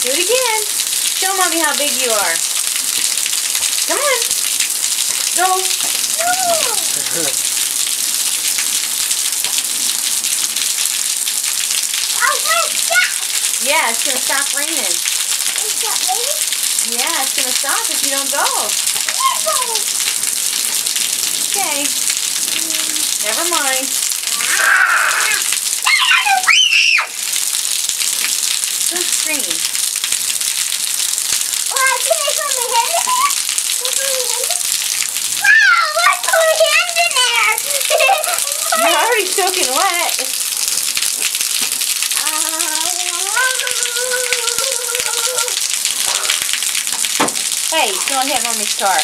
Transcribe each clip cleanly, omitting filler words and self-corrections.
Do it again. Show Mommy how big you are. Come on. Go. No. Yeah, it's going to stop raining. It's not raining? Yeah, it's going to stop if you don't go. Okay. Never mind. Don't scream. Oh, can I put my hand in there? Wow, what's my hand in there? You're already soaking wet. Hey, don't hit Mommy's car.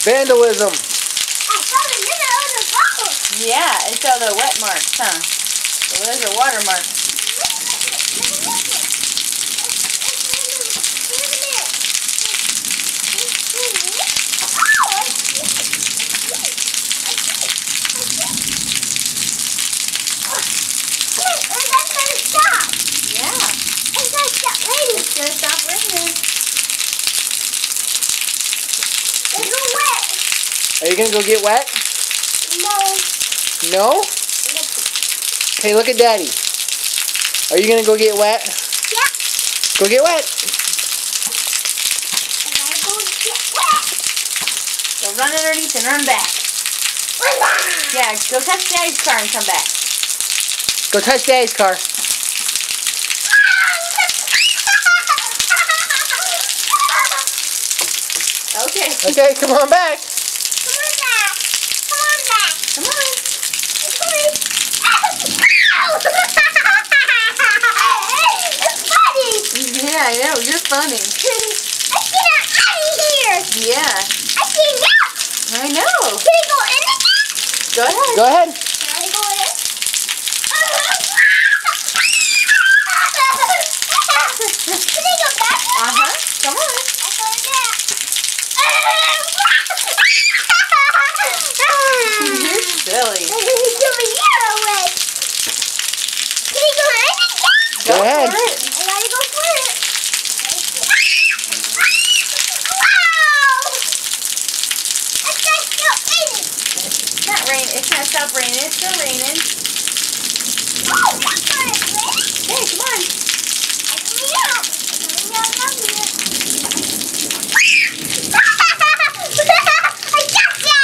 Vandalism. Yeah, it's all the wet marks, huh? So those are water marks. It's gonna stop raining. Are you gonna go get wet? No. No? Okay, look at Daddy. Are you gonna go get wet? Yeah. Go get wet. Go run underneath and run back. Yeah, go touch Daddy's car and come back. Go touch Daddy's car. Okay. Okay, come on back. Come on. Yeah, I know. You're funny. Let's get out of here. Yeah. I can't get. I know. Can I go in again? Go ahead. Go ahead. Can I go in? Can I go back? Come on. I go in there. You're silly. Can I go in again? Go ahead. For it. I gotta go for it. Wow! It's not still raining. It's not raining. It's not stop raining. It's still raining. Oh, that's where it's raining. Hey, come on. I'm coming out. I got ya!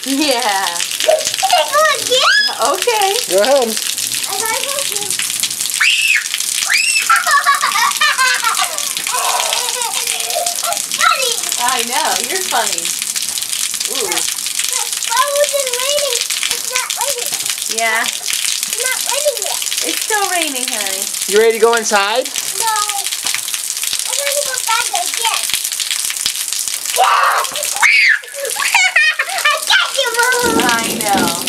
Yeah. Can I go again? Okay. Go ahead. I gotta go again. That's funny. I know. You're funny. Ooh. Why was it raining? It's not raining. Yeah. It's not raining yet. It's still raining, honey. You ready to go inside? No. I'm going to go back again. Yeah! I got you, Mom! I know.